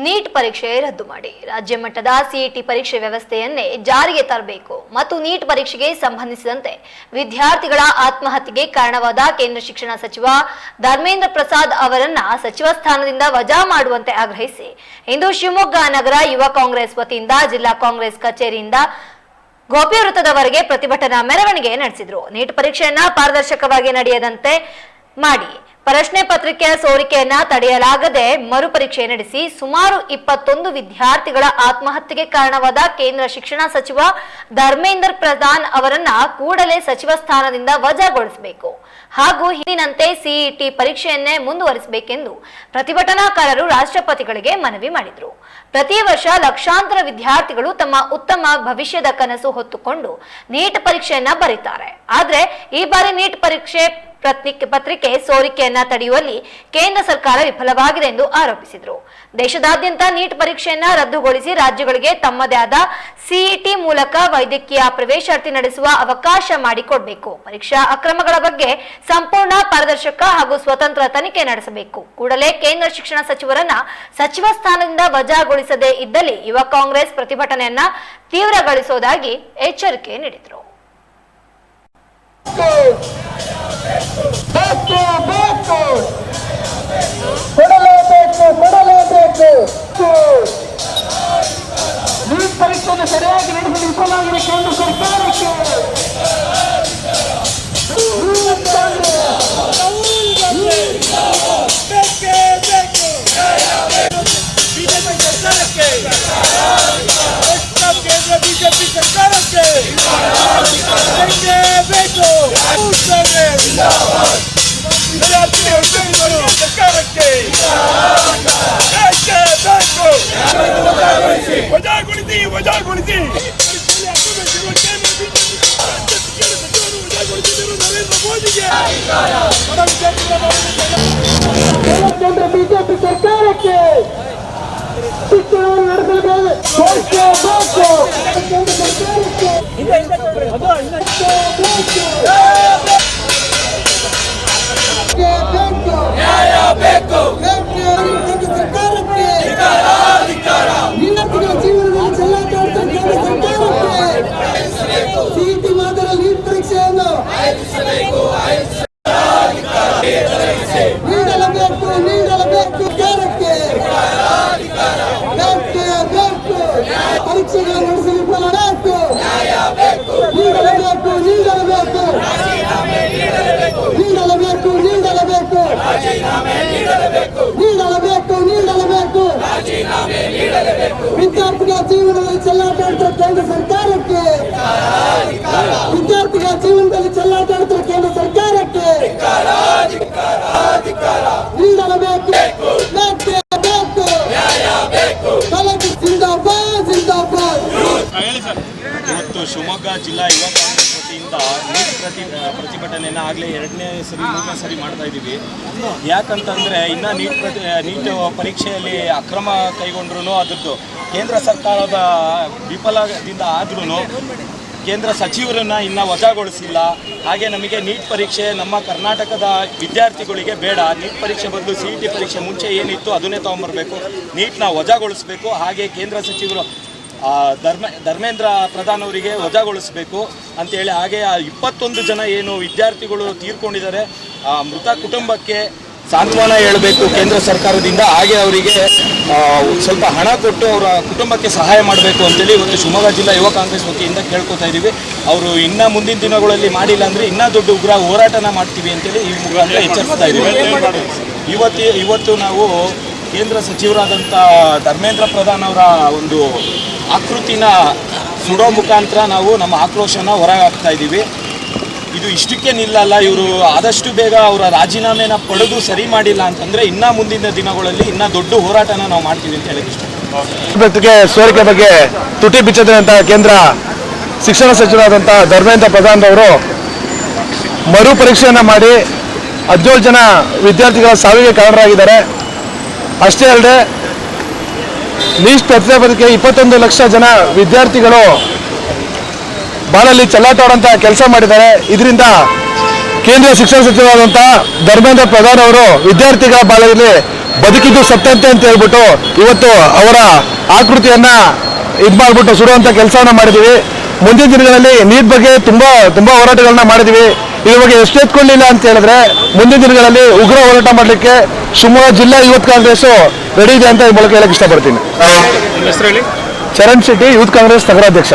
Neat ಪರೀಕ್ಷೆ ರದ್ದು ಮಾಡಿ ರಾಜ್ಯ ಮಟ್ಟದ ಸಿಇಟಿ ಪರೀಕ್ಷೆ ವ್ಯವಸ್ಥೆಯನ್ನೇ ಜಾರಿಗೆ ತರಬೇಕು ಮತ್ತು ನೀಟ್ ಪರೀಕ್ಷೆಗೆ ಸಂಬಂಧಿಸಿದಂತೆ ವಿದ್ಯಾರ್ಥಿಗಳ ಆತ್ಮಹತ್ಯೆಗೆ ಕಾರಣವಾದ ಕೇಂದ್ರ ಶಿಕ್ಷಣ ಸಚಿವ ಧರ್ಮೇಂದ್ರ ಪ್ರಸಾದ್ ಅವರನ್ನ ಸಚಿವ ಸ್ಥಾನದಿಂದ ವಜಾ ಮಾಡುವಂತೆ ಆಗ್ರಹಿಸಿ ಇಂದು ಶಿವಮೊಗ್ಗ ನಗರ ಯುವ ಕಾಂಗ್ರೆಸ್ ವತಿಯಿಂದ ಜಿಲ್ಲಾ ಕಾಂಗ್ರೆಸ್ ಕಚೇರಿಯಿಂದ ಗೋಪಿ ವೃತ್ತದವರೆಗೆ ಪ್ರತಿಭಟನಾ ಮೆರವಣಿಗೆ ನಡೆಸಿದರು. ನೀಟ್ ಪರೀಕ್ಷೆಯನ್ನ ಪಾರದರ್ಶಕವಾಗಿ ನಡೆಯದಂತೆ ಮಾಡಿ ಪ್ರಶ್ನೆ ಪತ್ರಿಕೆಯ ಸೋರಿಕೆಯನ್ನ ತಡೆಯಲಾಗದೆ ಮರುಪರೀಕ್ಷೆ ನಡೆಸಿ ಸುಮಾರು 21 ವಿದ್ಯಾರ್ಥಿಗಳ ಆತ್ಮಹತ್ಯೆಗೆ ಕಾರಣವಾದ ಕೇಂದ್ರ ಶಿಕ್ಷಣ ಸಚಿವ ಧರ್ಮೇಂದ್ರ ಪ್ರಧಾನ್ ಅವರನ್ನ ಕೂಡಲೇ ಸಚಿವ ಸ್ಥಾನದಿಂದ ವಜಾಗೊಳಿಸಬೇಕು ಹಾಗೂ ಹಿಂದಿನಂತೆ ಸಿಇಟಿ ಪರೀಕ್ಷೆಯನ್ನೇ ಮುಂದುವರಿಸಬೇಕೆಂದು ಪ್ರತಿಭಟನಾಕಾರರು ರಾಷ್ಟ್ರಪತಿಗಳಿಗೆ ಮನವಿ ಮಾಡಿದರು. ಪ್ರತಿ ವರ್ಷ ಲಕ್ಷಾಂತರ ವಿದ್ಯಾರ್ಥಿಗಳು ತಮ್ಮ ಉತ್ತಮ ಭವಿಷ್ಯದ ಕನಸು ಹೊತ್ತುಕೊಂಡು ನೀಟ್ ಪರೀಕ್ಷೆಯನ್ನ ಬರೀತಾರೆ. ಆದ್ರೆ ಈ ಬಾರಿ ನೀಟ್ ಪರೀಕ್ಷೆ ಪತ್ರಿಕೆ ಸೋರಿಕೆಯನ್ನ ತಡೆಯುವಲ್ಲಿ ಕೇಂದ್ರ ಸರ್ಕಾರ ವಿಫಲವಾಗಿದೆ ಎಂದು ಆರೋಪಿಸಿದರು. ದೇಶದಾದ್ಯಂತ ನೀಟ್ ಪರೀಕ್ಷೆಯನ್ನ ರದ್ದುಗೊಳಿಸಿ ರಾಜ್ಯಗಳಿಗೆ ತಮ್ಮದೇ ಆದ ಸಿಇಟಿ ಮೂಲಕ ವೈದ್ಯಕೀಯ ಪ್ರವೇಶಾತಿ ನಡೆಸುವ ಅವಕಾಶ ಮಾಡಿಕೊಡಬೇಕು. ಪರೀಕ್ಷಾ ಅಕ್ರಮಗಳ ಬಗ್ಗೆ ಸಂಪೂರ್ಣ ಪಾರದರ್ಶಕ ಹಾಗೂ ಸ್ವತಂತ್ರ ತನಿಖೆ ನಡೆಸಬೇಕು. ಕೂಡಲೇ ಕೇಂದ್ರ ಶಿಕ್ಷಣ ಸಚಿವರನ್ನ ಸಚಿವ ಸ್ಥಾನದಿಂದ ವಜಾಗೊಳಿಸದೇ ಇದ್ದಲ್ಲಿ ಯುವ ಕಾಂಗ್ರೆಸ್ ಪ್ರತಿಭಟನೆಯನ್ನ ತೀವ್ರಗೊಳಿಸುವುದಾಗಿ ಎಚ್ಚರಿಕೆ ನೀಡಿದರು. ನೀಟ್ ಪರೀಕ್ಷೆಯನ್ನು ಸರಿಯಾಗಿ ನಡೆಸಲು ವಿಫಲವಾಗಿದೆ ಕೇಂದ್ರ ಸರ್ಕಾರಕ್ಕೆ ಬಿಜೆಪಿ ಸರ್ಕಾರಕ್ಕೆ ಸರ್ಕಾರಕ್ಕೆ ವಜಾಗೊಳಿಸಿ ವಜಾಗೊಳಿಸಿ ನರೇಂದ್ರ ಮೋದಿಗೆ ಬಿಜೆಪಿ ಸರ್ಕಾರಕ್ಕೆ ಶಿಕ್ಷಣ ಸಿಇಟಿ ಮಾದರಿ ನೀಟ್ ಪರೀಕ್ಷೆಯನ್ನು ನೀಡಲೇಬೇಕು ನೀಡಲೇಬೇಕು ಸರ್ಕಾರಕ್ಕೆ ಪರೀಕ್ಷೆಗಳನ್ನು ನಡೆಸಲು ವಿಫಲರಾಯಿತು. ನೀಡಲೇಬೇಕು ನೀಡಲೇಬೇಕು ನೀಡಲೇಬೇಕು ನೀಡಲೇಬೇಕು ನೀಡಲೇಬೇಕು ನೀಡಲೇಬೇಕು ವಿದ್ಯಾರ್ಥಿಗಳ ಜೀವನದಲ್ಲಿ ಚೆಲ್ಲಾಟಾಡ್ತಾರೆ ಕೇಂದ್ರ ಸರ್ಕಾರಕ್ಕೆ ವಿದ್ಯಾರ್ಥಿಗಳ ಜೀವನದಲ್ಲಿ ಚೆಲ್ಲಾಟಾಡ್ತಾರೆ ಕೇಂದ್ರ ಸರ್ಕಾರಕ್ಕೆ ನೀಡಲೇಬೇಕು ಇವತ್ತು ಶಿವಮೊಗ್ಗ ಜಿಲ್ಲಾ ಯುವ ಕಾಂಗ್ರೆಸ್ ವತಿಯಿಂದ ನೀಟ್ ಪ್ರತಿಭಟನೆಯನ್ನು ಆಗಲೇ 2ನೇ ಸರಿ 3ನೇ ಸರಿ ಮಾಡ್ತಾ ಇದ್ದೀವಿ. ಯಾಕಂತಂದರೆ ಇನ್ನು ನೀಟ್ ಪರೀಕ್ಷೆಯಲ್ಲಿ ಅಕ್ರಮ ಕೈಗೊಂಡ್ರೂ ಅದ್ರದ್ದು ಕೇಂದ್ರ ಸರ್ಕಾರದ ವಿಫಲದಿಂದ ಆದ್ರೂ ಕೇಂದ್ರ ಸಚಿವರನ್ನು ಇನ್ನೂ ವಜಾಗೊಳಿಸಿಲ್ಲ. ಹಾಗೆ ನಮಗೆ ನೀಟ್ ಪರೀಕ್ಷೆ ನಮ್ಮ ಕರ್ನಾಟಕದ ವಿದ್ಯಾರ್ಥಿಗಳಿಗೆ ಬೇಡ. ನೀಟ್ ಪರೀಕ್ಷೆ ಬದಲು ಸಿಇಟಿ ಪರೀಕ್ಷೆ ಮುಂಚೆ ಏನಿತ್ತು ಅದನ್ನೇ ತೊಗೊಂಬರ್ಬೇಕು. ನೀಟ್ನ ವಜಾಗೊಳಿಸಬೇಕು. ಹಾಗೆ ಕೇಂದ್ರ ಸಚಿವರು ಧರ್ಮೇಂದ್ರ ಪ್ರಧಾನ್ ಅವರಿಗೆ ವಜಾಗೊಳಿಸಬೇಕು ಅಂತೇಳಿ, ಹಾಗೆ 21 ಜನ ಏನು ವಿದ್ಯಾರ್ಥಿಗಳು ತೀರ್ಕೊಂಡಿದ್ದಾರೆ ಮೃತ ಕುಟುಂಬಕ್ಕೆ ಸಾಂತ್ವನ ಹೇಳಬೇಕು ಕೇಂದ್ರ ಸರ್ಕಾರದಿಂದ. ಹಾಗೆ ಅವರಿಗೆ ಸ್ವಲ್ಪ ಹಣ ಕೊಟ್ಟು ಅವರ ಕುಟುಂಬಕ್ಕೆ ಸಹಾಯ ಮಾಡಬೇಕು ಅಂತೇಳಿ ಇವತ್ತು ಶಿವಮೊಗ್ಗ ಜಿಲ್ಲಾ ಯುವ ಕಾಂಗ್ರೆಸ್ ವತಿಯಿಂದ ಕೇಳ್ಕೊತಾ ಇದ್ದೀವಿ. ಅವರು ಇನ್ನೂ ಮುಂದಿನ ದಿನಗಳಲ್ಲಿ ಮಾಡಿಲ್ಲ ಅಂದರೆ ಇನ್ನೂ ದೊಡ್ಡ ಉಗ್ರ ಹೋರಾಟನ ಮಾಡ್ತೀವಿ ಅಂತೇಳಿ ಈ ಮುಖಾಂತರ ಎಚ್ಚರಿಸ್ತಾ ಇದ್ದೀವಿ. ಇವತ್ತು ನಾವು ಕೇಂದ್ರ ಸಚಿವರಾದಂಥ ಧರ್ಮೇಂದ್ರ ಪ್ರಧಾನ್ ಅವರ ಒಂದು ಆಕೃತಿನ ಸುಡೋ ಮುಖಾಂತರ ನಾವು ನಮ್ಮ ಆಕ್ರೋಶನ ಹೊರಹಾಕ್ತಾ ಇದ್ದೀವಿ. ಇದು ಇಷ್ಟಕ್ಕೆ ನಿಲ್ಲಲ್ಲ. ಇವರು ಆದಷ್ಟು ಬೇಗ ಅವರ ರಾಜೀನಾಮೆನ ಪಡೆದು ಸರಿ ಮಾಡಿಲ್ಲ ಅಂತಂದರೆ ಇನ್ನೂ ಮುಂದಿನ ದಿನಗಳಲ್ಲಿ ಇನ್ನೂ ದೊಡ್ಡ ಹೋರಾಟನ ನಾವು ಮಾಡ್ತೀವಿ ಅಂತ ಹೇಳಕ್ಕೆ ಇಷ್ಟ. ಸೋರಿಕೆ ಬಗ್ಗೆ ತುಟಿ ಬಿಚ್ಚದಂಥ ಕೇಂದ್ರ ಶಿಕ್ಷಣ ಸಚಿವರಾದಂಥ ಧರ್ಮೇಂದ್ರ ಪ್ರಧಾನ್ ಅವರು ಮರು ಪರೀಕ್ಷೆಯನ್ನು ಮಾಡಿ 17 ಜನ ವಿದ್ಯಾರ್ಥಿಗಳ ಸಾವಿಗೆ ಕಾರಣರಾಗಿದ್ದಾರೆ. ಅಷ್ಟೇ ಅಲ್ಲದೆ ನೀಟ್ ಪತ್ರಿಕೆ 21 ಲಕ್ಷ ಜನ ವಿದ್ಯಾರ್ಥಿಗಳು ಬಾಳಲ್ಲಿ ಚೆಲ್ಲಾಟಾಡುವಂಥ ಕೆಲಸ ಮಾಡಿದ್ದಾರೆ. ಇದರಿಂದ ಕೇಂದ್ರ ಶಿಕ್ಷಣ ಸಚಿವರಾದಂಥ ಧರ್ಮೇಂದ್ರ ಪ್ರಧಾನ್ ಅವರು ವಿದ್ಯಾರ್ಥಿಗಳ ಬಾಳಲ್ಲಿ ಬದುಕಿದ್ದು ಸತ್ತಂತೆ ಅಂತ ಹೇಳ್ಬಿಟ್ಟು ಇವತ್ತು ಅವರ ಆಕೃತಿಯನ್ನ ಇದು ಮಾಡಿಬಿಟ್ಟು ಸುಡುವಂಥ ಕೆಲಸವನ್ನ ಮಾಡಿದ್ದೀವಿ. ಮುಂದಿನ ದಿನಗಳಲ್ಲಿ ನೀಟ್ ಬಗ್ಗೆ ತುಂಬಾ ಹೋರಾಟಗಳನ್ನ ಮಾಡಿದ್ದೀವಿ. ಇದ್ರ ಬಗ್ಗೆ ಎಷ್ಟೆತ್ಕೊಳ್ಳಿಲ್ಲ ಅಂತ ಹೇಳಿದ್ರೆ ಮುಂದಿನ ದಿನಗಳಲ್ಲಿ ಉಗ್ರ ಹೋರಾಟ ಮಾಡಲಿಕ್ಕೆ ಶಿವಮೊಗ್ಗ ಜಿಲ್ಲಾ ಯೂತ್ ಕಾಂಗ್ರೆಸ್ ರೆಡಿ ಇದೆ ಅಂತ ಈ ಮೂಲಕ ಹೇಳಕ್ ಇಷ್ಟಪಡ್ತೀನಿ. ನಿಮ್ಮ ಹೆಸರು ಹೇಳಿ. ಚರಣ್ ಶೆಟ್ಟಿ, ಯೂತ್ ಕಾಂಗ್ರೆಸ್ ನಗರಾಧ್ಯಕ್ಷ.